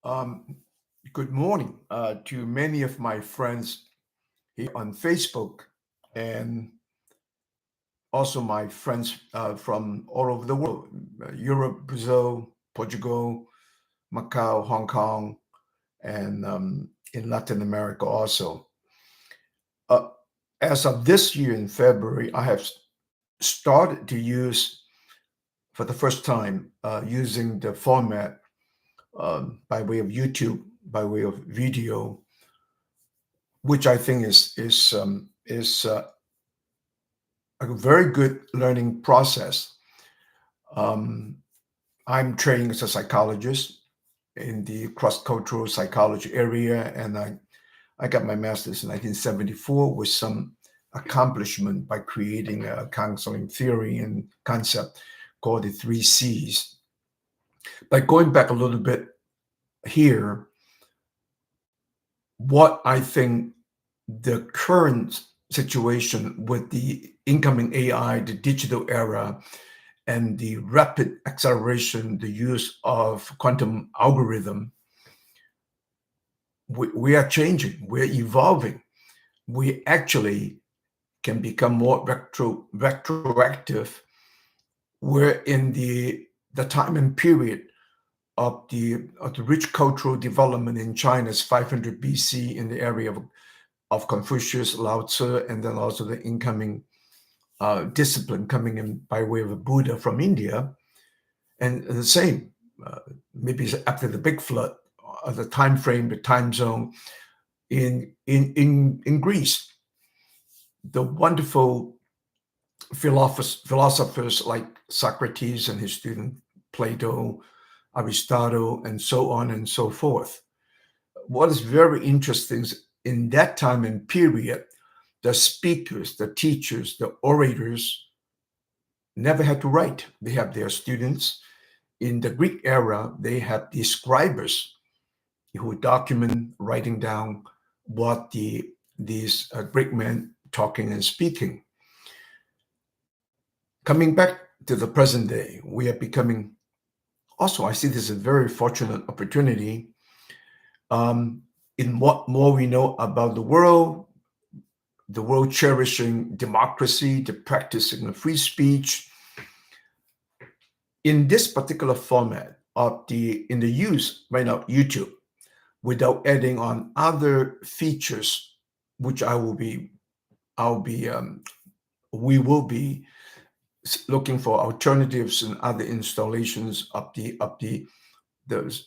Um, Good morning to many of my friends here on Facebook and also my friends from all over the world, Europe, Brazil, Portugal, Macau, Hong Kong, and in Latin America also. Uh, as of this year in February, I have started to use, for the first time, using the format by way of YouTube, by way of video, which I think is a very good learning process. Um, I'm training as a psychologist in the cross-cultural psychology area, and I got my master's in 1974 with some accomplishment by creating a counseling theory and concept called the three C's. By going back a little bit here, what I think the current situation with the incoming AI, the digital era, and the rapid acceleration, the use of quantum algorithm, we are changing, we're evolving. We actually can become more retroactive. We're in the time and period of the rich cultural development in China's 500 BC in the area of Confucius, Lao Tzu, and then also the incoming discipline coming in by way of a Buddha from India. And the same, maybe after the big flood, the time frame, the time zone in Greece. The wonderful philosophers like Socrates and his student Plato, Aristotle, and so on and so forth. What is very interesting is in that time and period, the speakers, the teachers, the orators never had to write. They have their students. In the Greek era, they had the scribers who document, writing down what these Greek men talking and speaking. Coming back to the present day, we are becoming, also I see this as a very fortunate opportunity. In what more we know about the world cherishing democracy, the practicing of free speech. In this particular format of in the use right now YouTube, without adding on other features, which we will be looking for alternatives and other installations of the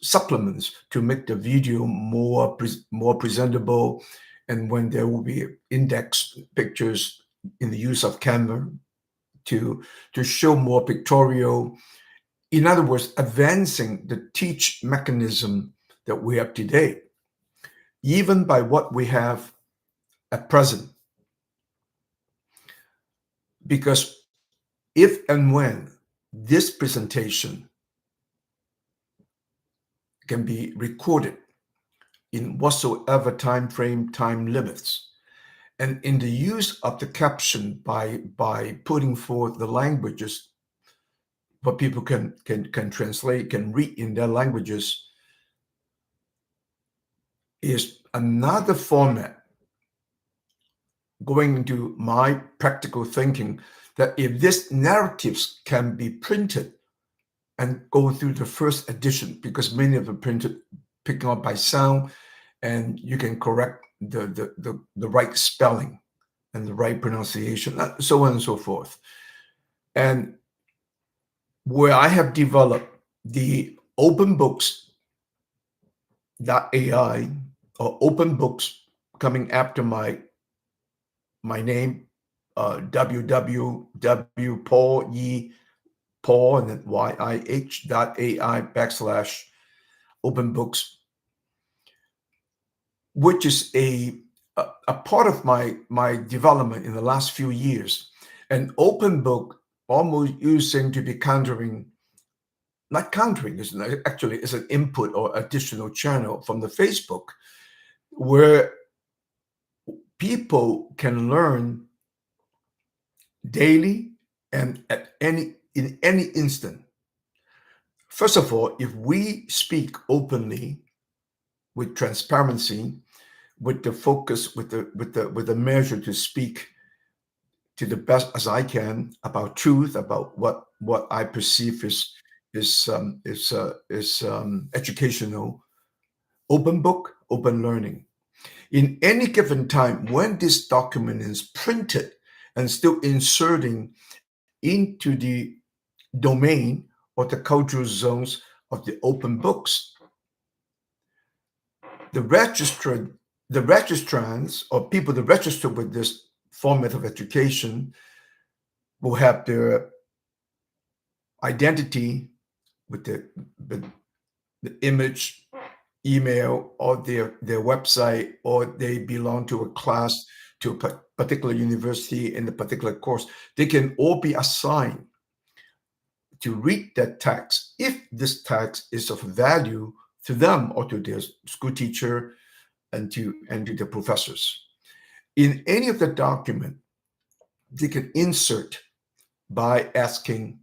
supplements to make the video more presentable, and when there will be index pictures in the use of Canva to show more pictorial. In other words, advancing the teach mechanism that we have today, even by what we have at present. Because if and when this presentation can be recorded in whatsoever time frame, time limits, and in the use of the caption by putting forth the languages, what people can translate, can read in their languages, is another format going into my practical thinking that if these narratives can be printed and go through the first edition, because many of them printed picking up by sound, and you can correct the right spelling and the right pronunciation, so on and so forth. And where I have developed the open books.ai, or open books coming after my name, www Paul Yih, Paul and then YIH.ai/open books, which is a part of my development in the last few years. An open book almost using to be not countering, it's an input or additional channel from the Facebook, where people can learn daily and in any instant. First of all, if we speak openly with transparency, with the focus, with the measure to speak to the best as I can about truth, about what I perceive is educational, open book, open learning. In any given time, when this document is printed and still inserting into the domain or the cultural zones of the open books, the registrants or people that register with this format of education will have their identity with the image, email, or their website, or they belong to a class, to a particular university in a particular course. They can all be assigned to read that text if this text is of value to them or to their school teacher and to the professors. In any of the document, they can insert by asking,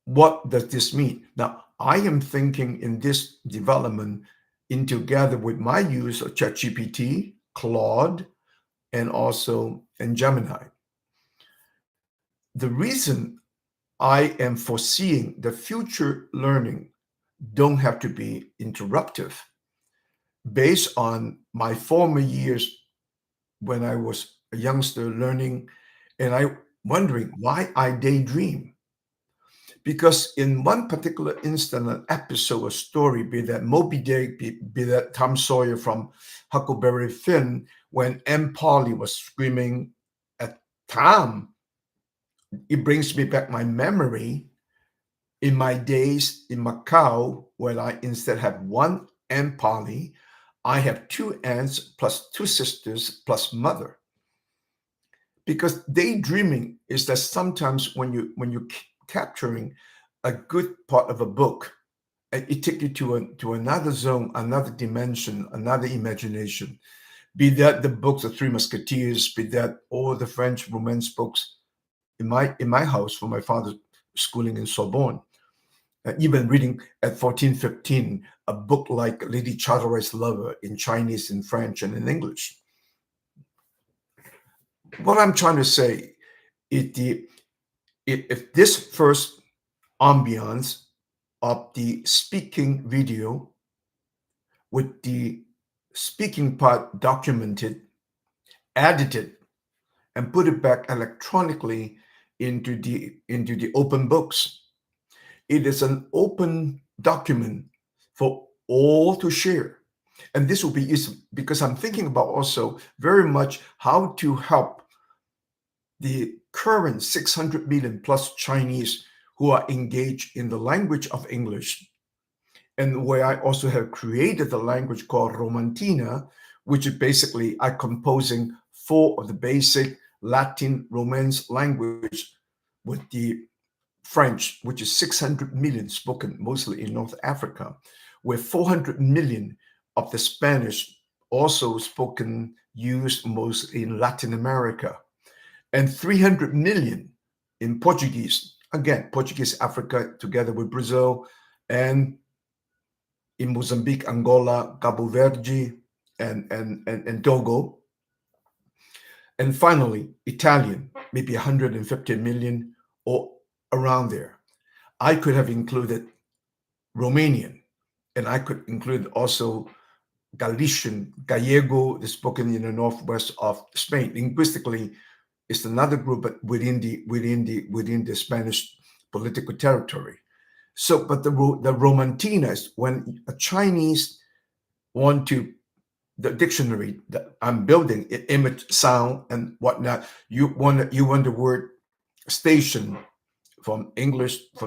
what does this mean? Now, I am thinking in this development in together with my use of ChatGPT, Claude, and also in Gemini. The reason I am foreseeing the future learning don't have to be interruptive based on my former years when I was a youngster learning, and I wondering why I daydream. Because in one particular instant, an episode, a story, be that Moby Dick, be that Tom Sawyer from Huckleberry Finn, when M. Polly was screaming at Tom, it brings me back my memory in my days in Macau, when I instead have one Aunt Polly, I have two aunts plus two sisters plus mother. Because daydreaming is that sometimes when you're capturing a good part of a book, it takes you to another zone, another dimension, another imagination. Be that the books, The Three Musketeers, be that all the French Romance books in my house from my father's schooling in Sorbonne. Even reading at 14, 15, a book like Lady Chatterley's Lover in Chinese, in French, and in English. What I'm trying to say is if this first ambiance of the speaking video with the speaking part documented, edited, and put it back electronically into the open books, it is an open document for all to share. And this will be easy because I'm thinking about also very much how to help the current 600 million plus Chinese who are engaged in the language of English, and where I also have created a language called Romantina, which is basically I'm composing 4 of the basic Latin Romance language with the French, which is 600 million spoken mostly in North Africa, where 400 million of the Spanish also spoken, used mostly in Latin America, and 300 million in Portuguese. Again, Portuguese Africa together with Brazil, and in Mozambique, Angola, Cabo Verde, and Togo. And finally, Italian, maybe 150 million or around there. I could have included Romanian, and I could include also Galician, Gallego, the spoken in the northwest of Spain. Linguistically, it's another group, but within the Spanish political territory. So, but the Romantina is when a Chinese want to, the dictionary that I'm building, image, sound, and whatnot. You want the word station from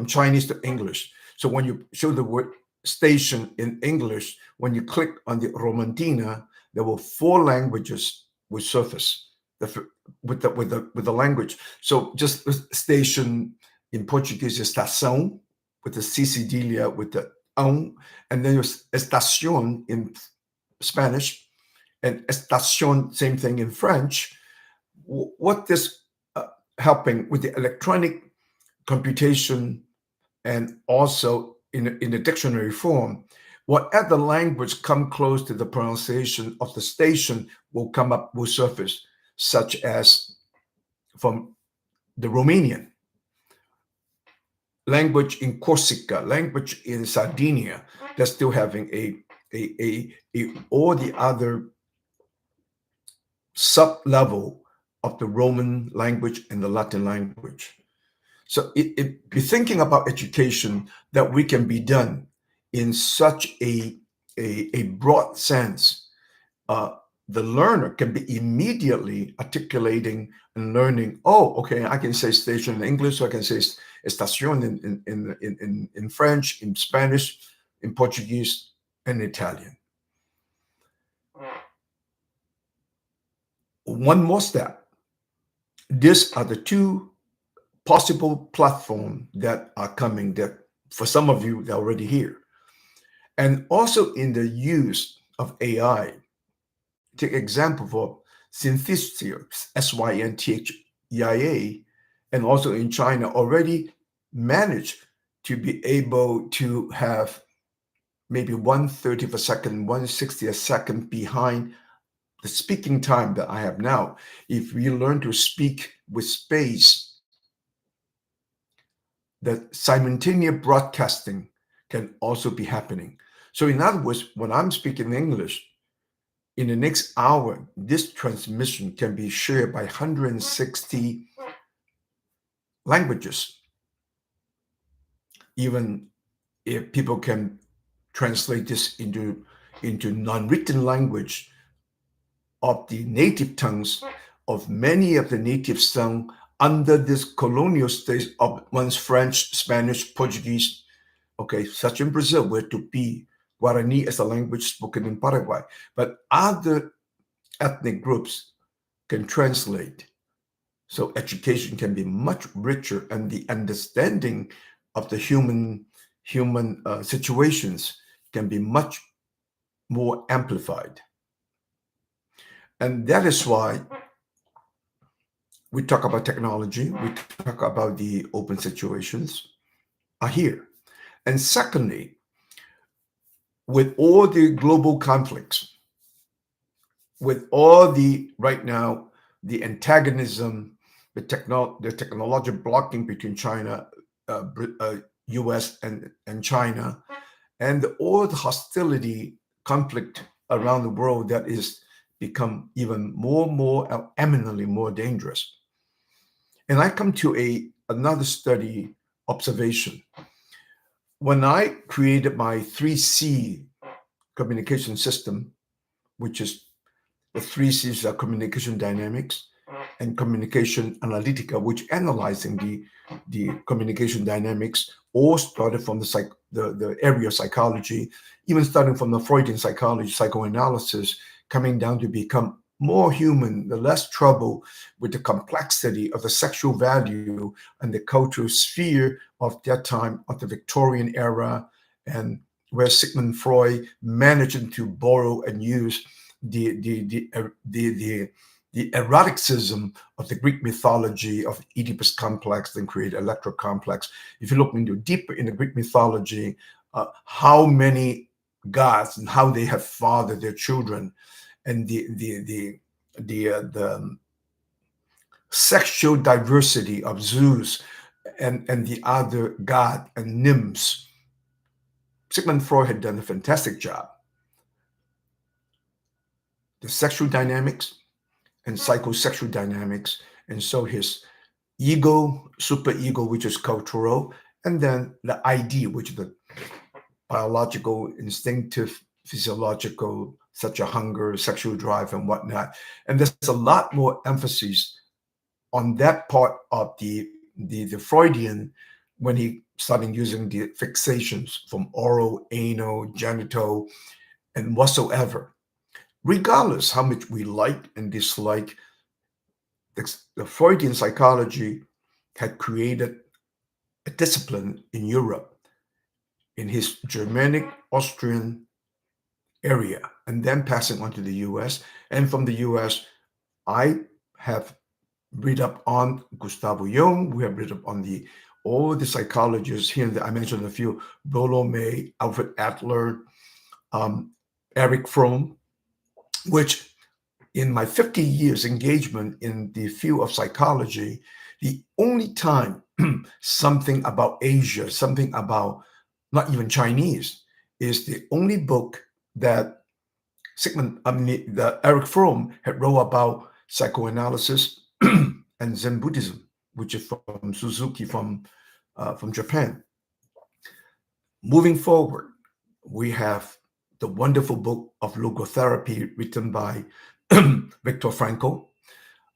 Chinese to English. So when you show the word station in English, when you click on the Romantina, there will 4 languages will surface with the language. So just station in Portuguese is estação, with the C cedilla, with the and then there's estación in Spanish, and estación, same thing in French. What this helping with the electronic computation and also in the dictionary form, Whatever language come close to the pronunciation of the station will surface, such as from the Romanian, language in Corsica, language in Sardinia. They're still having all the other sub-level of the Roman language and the Latin language. So be thinking about education that we can be done in such a broad sense. The learner can be immediately articulating and learning. Oh, okay, I can say station in English, so I can say estación in French, in Spanish, in Portuguese, and Italian. One more step. These are the two possible platforms that are coming, that for some of you, they're already here. And also in the use of AI, take example for synthesia, syntheia, and also in China already managed to be able to have maybe 1/30 of a second, 1/60 a second behind the speaking time that I have now. If we learn to speak with space, the simultaneous broadcasting can also be happening. So in other words, when I'm speaking English, in the next hour, this transmission can be shared by 160 languages. Even if people can translate this into non-written language of the native tongues of many of the native tongues under this colonial state of once French, Spanish, Portuguese, okay, such in Brazil, where Tupi, Guarani is a language spoken in Paraguay, but other ethnic groups can translate. So education can be much richer, and the understanding of the human situations can be much more amplified. And that is why we talk about technology, we talk about the open situations are here. And secondly, with all the global conflicts, with all the right now, the antagonism, the technological blocking between China, US and China, and all the hostility, conflict around the world that is become even more eminently more dangerous. And I come to another study observation. When I created my 3C communication system, which is the 3 C's are communication dynamics and communication analytica, which analyzing the communication dynamics, all started from the area of psychology, even starting from the Freudian psychology, psychoanalysis, coming down to become more human, the less trouble with the complexity of the sexual value and the cultural sphere of that time, of the Victorian era, and where Sigmund Freud managed to borrow and use the eroticism of the Greek mythology of Oedipus complex, then create Electra complex. If you look into deeper in the Greek mythology, how many gods and how they have fathered their children, and the sexual diversity of Zeus and the other god and nymphs. Sigmund Freud had done a fantastic job. The sexual dynamics and psychosexual dynamics, and so his ego, superego, which is cultural, and then the ID, which is the biological, instinctive, physiological, such a hunger, sexual drive, and whatnot. And there's a lot more emphasis on that part of the Freudian when he started using the fixations from oral, anal, genital, and whatsoever. Regardless how much we like and dislike, the Freudian psychology had created a discipline in Europe, in his Germanic, Austrian area, and then passing on to the US. And from the US, I have read up on Gustavo Jung. We have read up on all the psychologists here. I mentioned a few: Rollo May, Alfred Adler, Erich Fromm, which in my 50 years engagement in the field of psychology, the only time something about Asia, something about not even Chinese, is the only book that Erich Fromm had wrote about psychoanalysis and Zen Buddhism, which is from Suzuki from Japan. Moving forward, we have the wonderful book of logotherapy written by Viktor Frankl.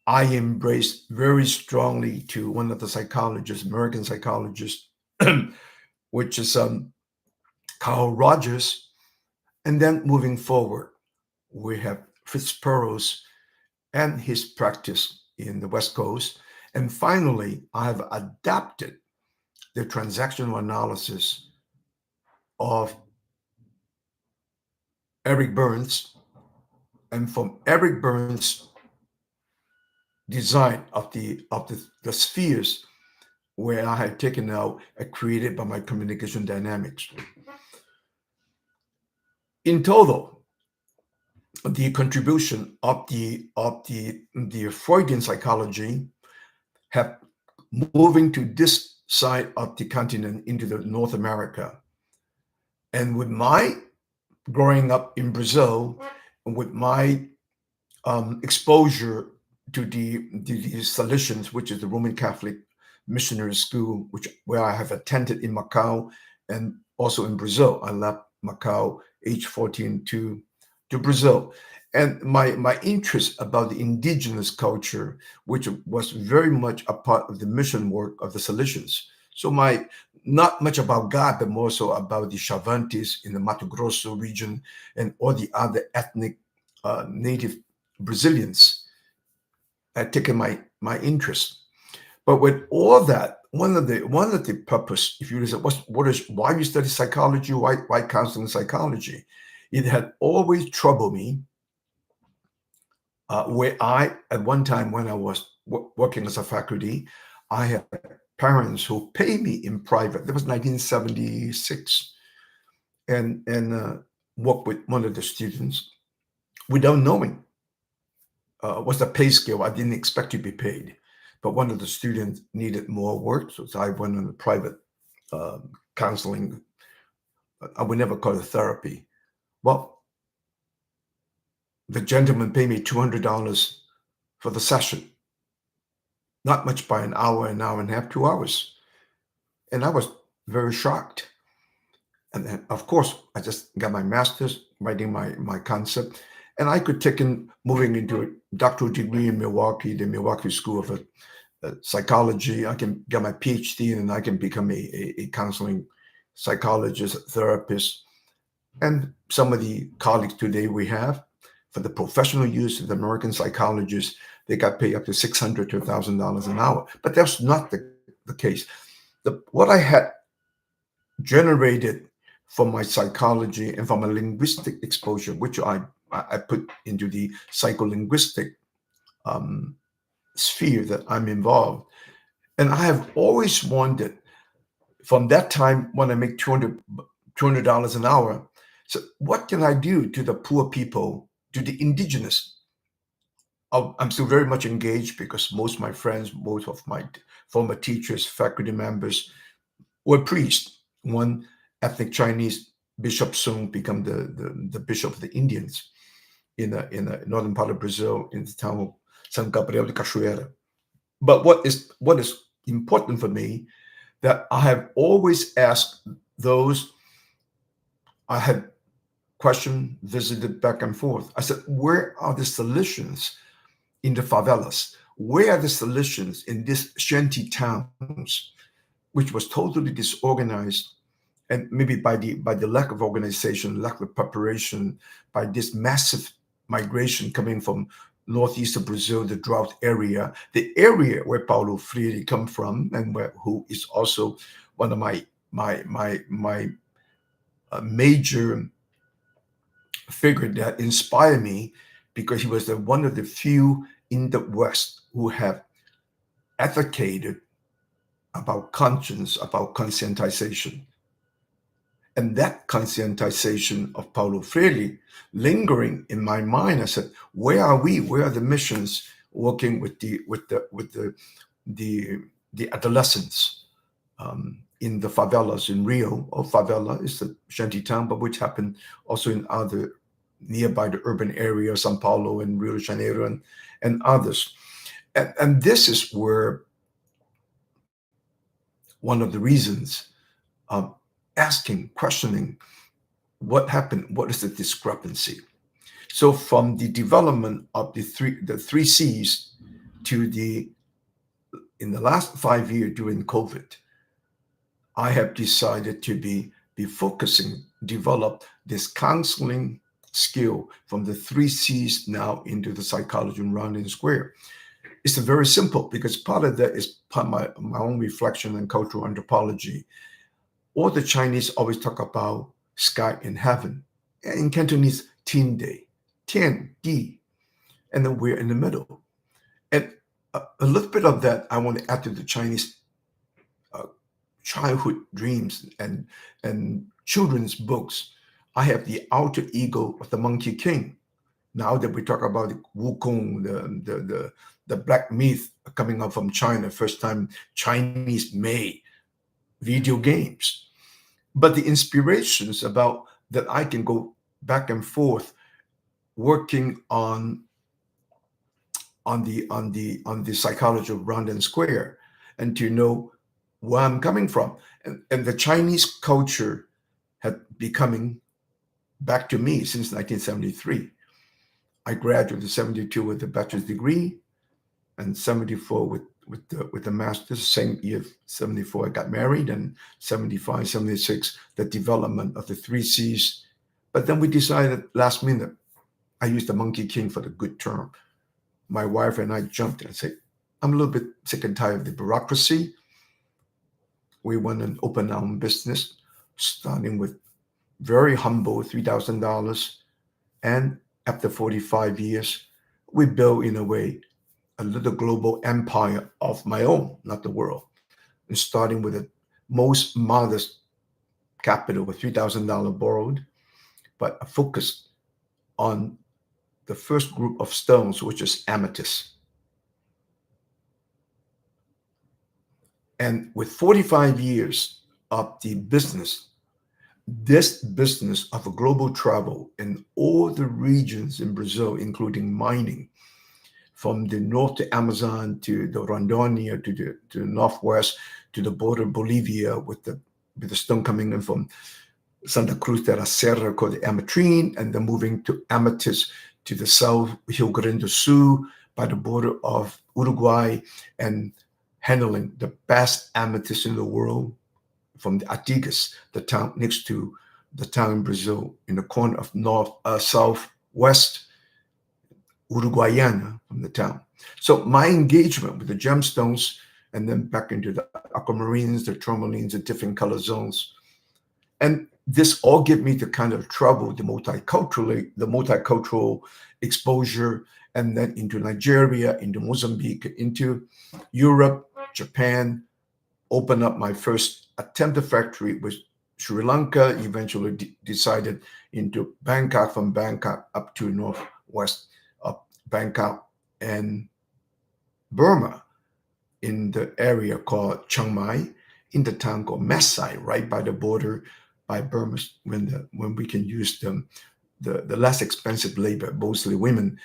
I embraced very strongly to one of the psychologists, American psychologists, which is Carl Rogers. And then moving forward, we have Fritz Perls and his practice in the West Coast. And finally, I have adapted the transactional analysis of Eric Burns. And from Eric Burns' design of the spheres where I had taken out and created by my communication dynamics. In total, the contribution of the Freudian psychology have moving to this side of the continent into the North America. And with my growing up in Brazil, and with my exposure to the Salesians, which is the Roman Catholic missionary school, where I have attended in Macau and also in Brazil. I left Macau age 14 to Brazil. And my interest about the indigenous culture, which was very much a part of the mission work of the Salesians. So not much about God, but more so about the Chavantes in the Mato Grosso region and all the other ethnic native Brazilians had taken my interest. But with all that, one of the purpose, if you listen, why you study psychology, why counseling psychology, it had always troubled me. Where at one time when I was working as a faculty, I had parents who paid me in private. That was 1976, and worked with one of the students without knowing what's the pay scale. I didn't expect to be paid, but one of the students needed more work, so I went on a private counseling. I would never call it therapy. Well, the gentleman paid me $200 for the session. Not much by an hour and a half, 2 hours. And I was very shocked. And then, of course, I just got my master's, writing my concept. And I could take in, moving into a doctoral degree in Milwaukee, the Milwaukee School of Psychology. I can get my PhD and I can become a counseling psychologist, therapist. And some of the colleagues today we have, for the professional use of the American psychologists, they got paid up to $600 to $1,000 an hour. But that's not the case. What I had generated from my psychology and from a linguistic exposure, which I put into the psycholinguistic sphere that I'm involved. And I have always wondered, from that time when I make $200 an hour, so what can I do to the poor people, to the indigenous? I'm still very much engaged because most of my friends, most of my former teachers, faculty members were priests. One ethnic Chinese, Bishop Sung, become the bishop of the Indians in the northern part of Brazil, in the town of San Gabriel de Cachoeira. But what is important for me, that I have always asked those I had questioned, visited back and forth. I said, where are the solutions in the favelas? Where are the solutions in these shanty towns, which was totally disorganized, and maybe by the lack of organization, lack of preparation, by this massive migration coming from northeast of Brazil, the drought area, the area where Paulo Freire come from, and who is also one of my major figure that inspired me, because he was one of the few in the West who have advocated about conscience, about conscientization. And that conscientization of Paulo Freire lingering in my mind, I said, where are we? Where are the missions working with the adolescents in the favelas in Rio? Or favela is the shanty town, but which happened also in other nearby the urban area, Sao Paulo and Rio de Janeiro and others. And this is where one of the reasons asking, questioning what happened, what is the discrepancy? So from the development of the three C's to in the last 5 years during COVID, I have decided to be focusing, develop this counseling skill from the three C's now into the psychology and round and square. It's very simple because part of that is part of my own reflection and cultural anthropology. All the Chinese always talk about sky and heaven. In Cantonese, Tian Day, Tian Di, and then we're in the middle. And a little bit of that I want to add to the Chinese childhood dreams and children's books. I have the alter ego of the Monkey King. Now that we talk about Wukong, the black myth coming up from China, first time Chinese made video games. But the inspirations about that I can go back and forth working on the psychology of round and square, and to know where I'm coming from. And the Chinese culture had becoming back to me since 1973. I graduated 72 with a bachelor's degree and 74 with the master's. Same year, 74, I got married, and 75, 76, the development of the three C's. But then we decided last minute, I used the Monkey King for the good term. My wife and I jumped and said, I'm a little bit sick and tired of the bureaucracy. We went and opened our own business, starting with very humble $3,000. And after 45 years, we built, in a way, a little global empire of my own, not the world. And starting with the most modest capital with $3,000 borrowed, but focused on the first group of stones, which is amethyst. And with 45 years of the business, this business of a global travel in all the regions in Brazil, including mining, from the north to Amazon to the Rondônia to the northwest to the border of Bolivia, with the stone coming in from Santa Cruz de la Sierra called the ametrine, and then moving to amethyst to the south, Rio Grande do Sul, by the border of Uruguay, and handling the best amethyst in the world from the Artigas, the town next to the town in Brazil, in the corner of southwest Uruguayana from the town. So my engagement with the gemstones, and then back into the aquamarines, the tourmalines, the different color zones. And this all gave me the kind of travel, the multicultural exposure, and then into Nigeria, into Mozambique, into Europe, Japan, open up my first attempted factory with Sri Lanka, eventually decided into Bangkok, from Bangkok up to northwest of Bangkok, and Burma, in the area called Chiang Mai, in the town called Masai, right by the border by Burma, when we can use the less expensive labor, mostly women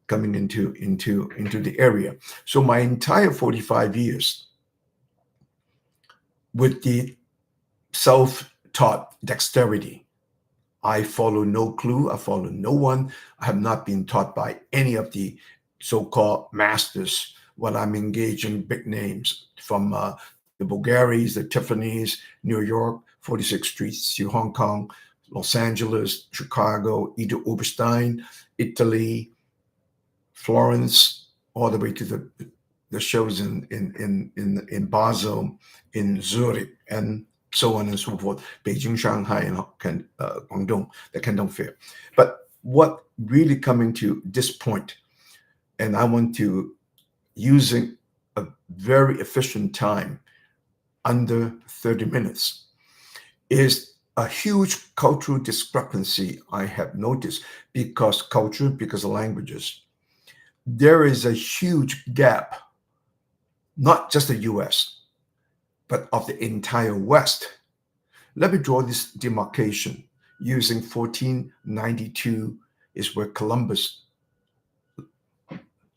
coming into the area. So my entire 45 years with the self-taught dexterity, I follow no clue, I follow no one. I have not been taught by any of the so-called masters while I'm engaging big names from the Bulgaris, the Tiffany's, New York, 46th Street to Hong Kong, Los Angeles, Chicago, Ida Oberstein, Italy, Florence, all the way to the shows in Basel, in Zurich, and so on and so forth, Beijing, Shanghai, and Guangdong, the Canton Fair. But what really coming to this point, and I want to using a very efficient time, under 30 minutes, is a huge cultural discrepancy I have noticed because culture, because of languages. There is a huge gap, not just the US, but of the entire West. Let me draw this demarcation using 1492 is where Columbus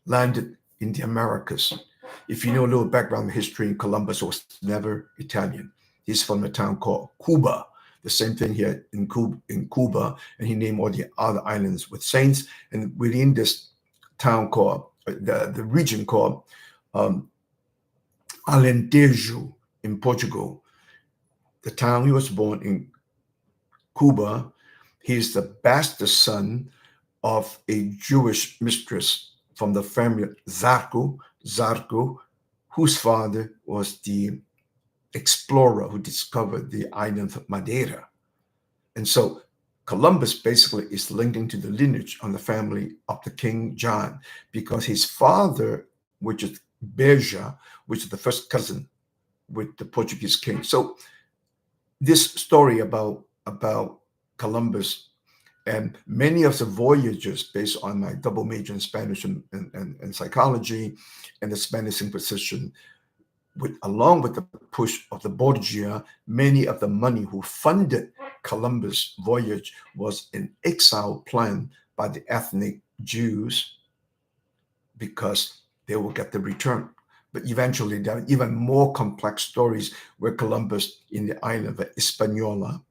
landed in the Americas. If you know a little background history, Columbus was never Italian. He's from a town called Cuba. The same thing here in Cuba, and he named all the other islands with saints. And within this town called the region called Alentejo in Portugal, the town he was born in Cuba, he's the bastard son of a Jewish mistress from the family Zarco, whose father was the explorer who discovered the island of Madeira. And so Columbus basically is linked into the lineage on the family of the King John, because his father, which is Beja, which is the first cousin with the Portuguese king. So this story about Columbus and many of the voyages, based on my double major in Spanish and psychology and the Spanish Inquisition, along with the push of the Borgia, many of the money who funded Columbus' voyage was an exile plan by the ethnic Jews because they will get the return. But eventually, there are even more complex stories where Columbus in the island of Hispaniola,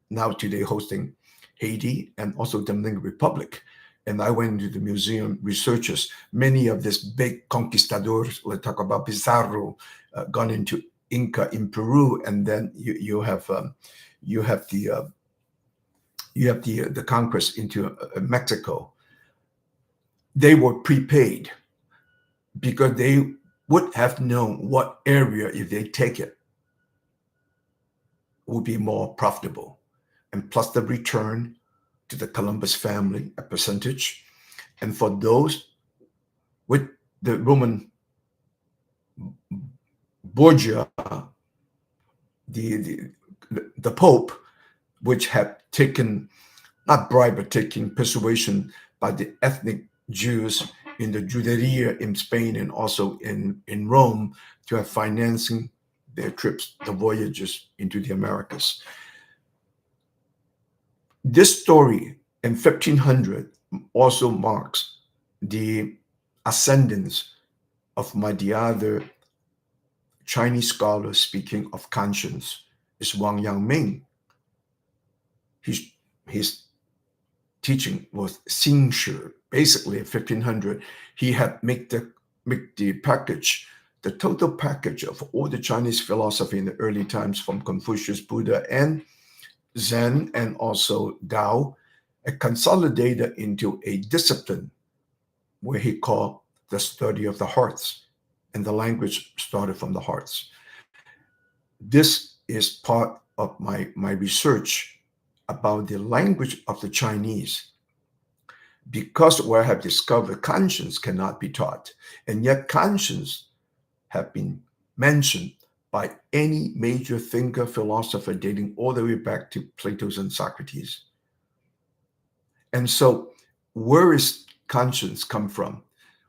now today hosting Haiti and also Dominican Republic. And I went into the museum researches. Many of these big conquistadors, we'll talk about Pizarro, gone into Inca in Peru, and then you have the conquest into Mexico. They were prepaid because they would have known what area, if they take it, would be more profitable. And plus the return to the Columbus family, a percentage. And for those with the Roman Borgia, the Pope, which had taken, not bribe, but taking persuasion by the ethnic Jews in the Juderia in Spain and also in Rome to have financing their trips, the voyages into the Americas. This story in 1500 also marks the ascendance of the other Chinese scholar speaking of conscience, is Wang Yang Ming. His teaching was Xingshi. Basically, in 1500, he had make the package, the total package of all the Chinese philosophy in the early times, from Confucius, Buddha, and Zen, and also Tao, consolidated into a discipline where he called the study of the hearts, and the language started from the hearts. This is part of my research about the language of the Chinese, because where I have discovered conscience cannot be taught, and yet conscience have been mentioned by any major thinker, philosopher, dating all the way back to Plato and Socrates. And so where is conscience come from?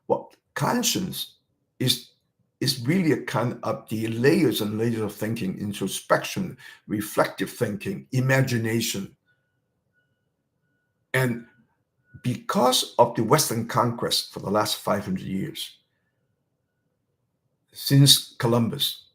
Well, conscience is really a kind of the layers and layers of thinking, introspection, reflective thinking, imagination. And because of the Western conquest for the last 500 years, since Columbus,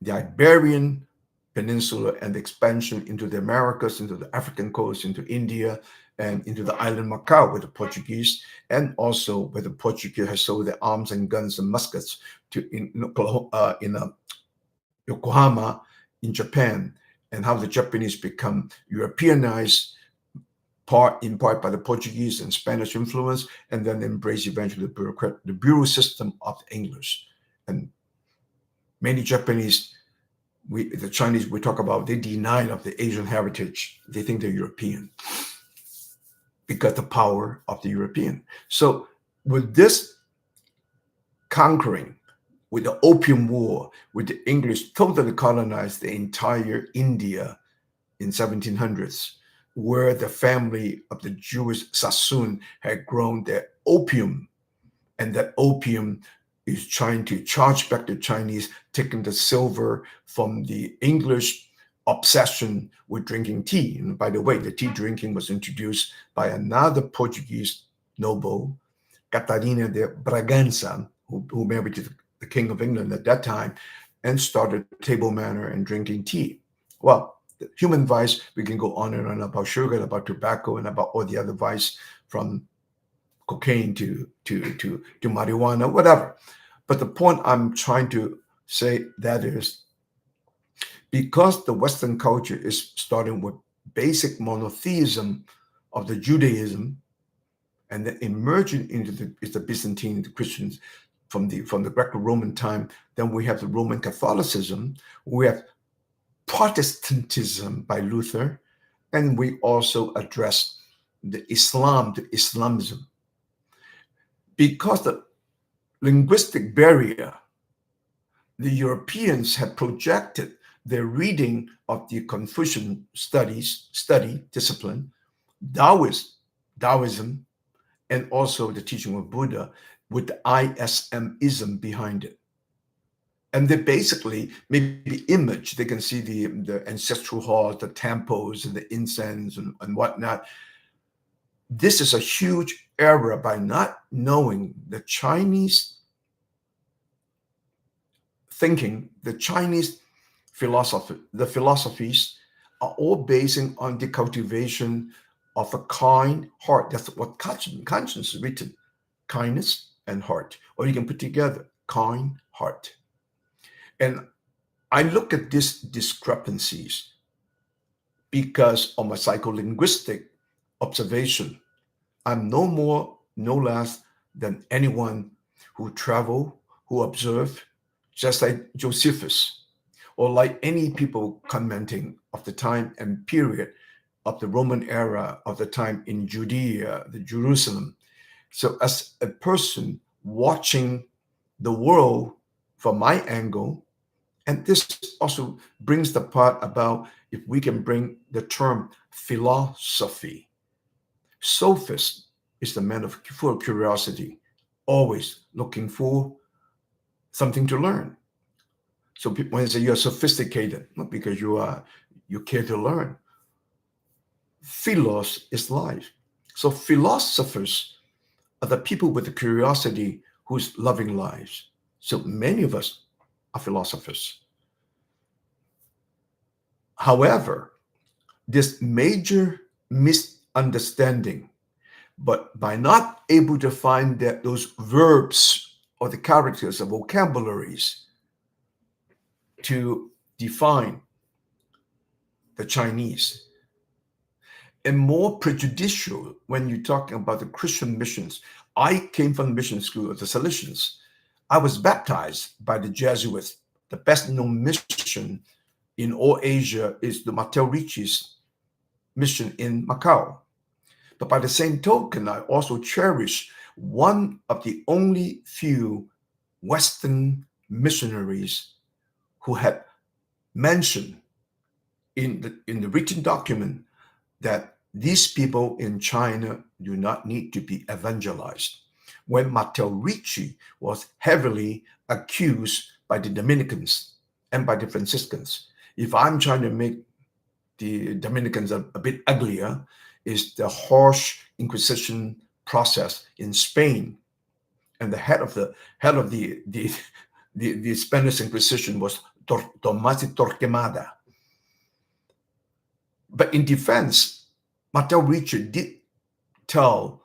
the Iberian Peninsula and the expansion into the Americas, into the African coast, into India, and into the island Macau with the Portuguese, and also where the Portuguese has sold their arms and guns and muskets to in Yokohama in Japan, and how the Japanese become Europeanized in part by the Portuguese and Spanish influence, and then embrace eventually the bureau system of the English. And many Japanese, the Chinese we talk about, they deny of the Asian heritage. They think they're European because the power of the European. So with this conquering, with the Opium War, with the English totally colonized the entire India, in 1700s, where the family of the Jewish Sassoon had grown their opium, and that opium is trying to charge back the Chinese, taking the silver from the English obsession with drinking tea. And by the way, the tea drinking was introduced by another Portuguese noble, Catarina de Bragança, who married to the King of England at that time, and started table manner and drinking tea. Well, the human vice, we can go on and on about sugar, about tobacco, and about all the other vice, from cocaine to marijuana, whatever. But the point I'm trying to say that is, because the Western culture is starting with basic monotheism of the Judaism, and then emerging into the Byzantine, the Christians from the Greco-Roman time. Then we have the Roman Catholicism. We have Protestantism by Luther, and we also address the Islamism. Because the linguistic barrier, the Europeans have projected their reading of the Confucian discipline, Taoism, and also the teaching of Buddha, with the ISMism behind it. And they basically maybe image, they can see the ancestral halls, the temples, and the incense and whatnot. This is a huge error by not knowing the Chinese thinking, the Chinese philosophy. The philosophies are all basing on the cultivation of a kind heart. That's what conscience is written, kindness and heart. Or you can put together, kind heart. And I look at these discrepancies because of my psycholinguistic observation. I'm no more, no less than anyone who travel, who observe, just like Josephus, or like any people commenting of the time and period of the Roman era, of the time in Judea, the Jerusalem. So as a person watching the world from my angle, and this also brings the part about if we can bring the term philosophy. Sophist is the man full of curiosity, always looking for something to learn. So people, when they say you're sophisticated, not because you care to learn. Philos is life. So philosophers are the people with the curiosity who's loving lives. So many of us are philosophers. However, this major misunderstanding, but by not able to find those verbs or the characters or vocabularies to define the Chinese, and more prejudicial when you're talking about the Christian missions. I came from the mission school of the Salesians. I was baptized by the Jesuits. The best known mission in all Asia is the Matteo Ricci's mission in Macau. But by the same token, I also cherish one of the only few Western missionaries who had mentioned in the written document that these people in China do not need to be evangelized. When Matteo Ricci was heavily accused by the Dominicans and by the Franciscans, if I'm trying to make the Dominicans a bit uglier, is the harsh Inquisition process in Spain, and the head of the Spanish Inquisition was Tomás Torquemada. But in defense, Matteo Ricci did tell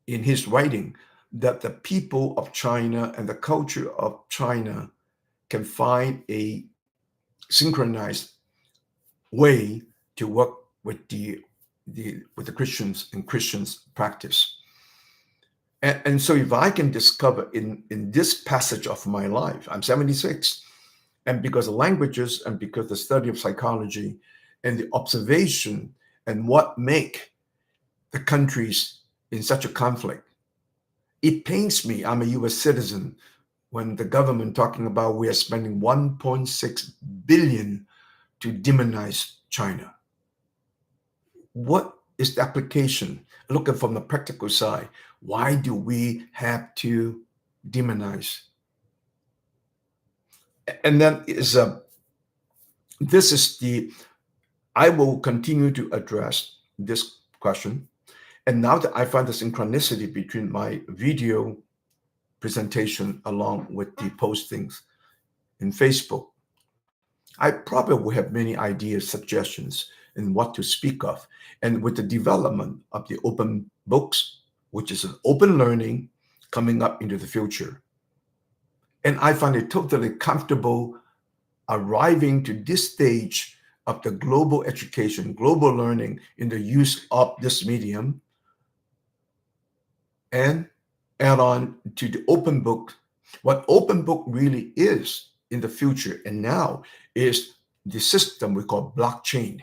in his writing that the people of China and the culture of China can find a synchronized way to work with the Christians and Christians practice. And so if I can discover in this passage of my life, I'm 76, and because of languages and because the study of psychology and the observation and what make the countries in such a conflict, it pains me. I'm a US citizen when the government talking about we are spending 1.6 billion to demonize China. what is the application? Looking from the practical side, why do we have to demonize? And then this is I will continue to address this question. And now that I find the synchronicity between my video presentation along with the postings in Facebook, I probably will have many ideas, suggestions, and what to speak of. And with the development of the open books, which is an open learning coming up into the future, and I find it totally comfortable arriving to this stage of the global education, global learning in the use of this medium, and add on to the open book. What open book really is in the future and now is the system we call blockchain.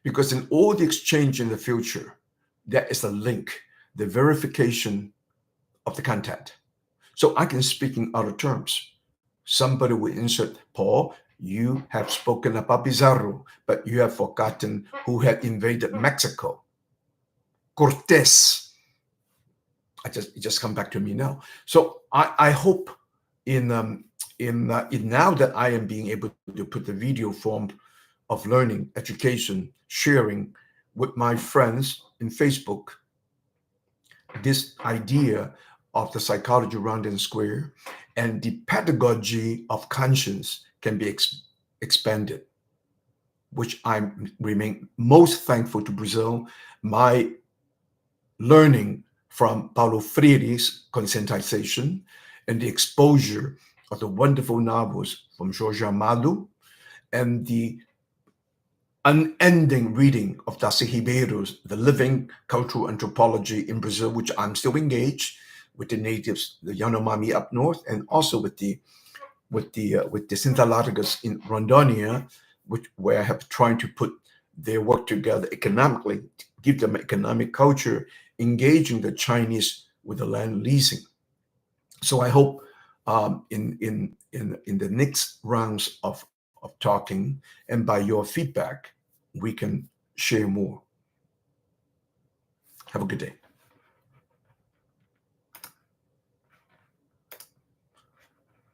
Because in all the exchange in the future, there is a link, the verification of the content. So I can speak in other terms. Somebody will insert, Paul, you have spoken about Pizarro, but you have forgotten who had invaded Mexico. Cortés. It just come back to me now. So I hope in now that I am being able to put the video form of learning, education, sharing with my friends in Facebook, this idea of the psychology round and square and the pedagogy of conscience can be expanded, which I remain most thankful to Brazil. My learning from Paulo Freire's Conscientization and the exposure of the wonderful novels from Jorge Amado and the unending reading of Darcy Ribeiro's The Living Cultural Anthropology in Brazil, which I'm still engaged with the natives, the Yanomami up north, and also with the Sinthalagas in Rondônia, where I have trying to put their work together economically, give them economic culture, engaging the Chinese with the land leasing. So I hope in the next rounds of talking and by your feedback, we can share more. Have a good day.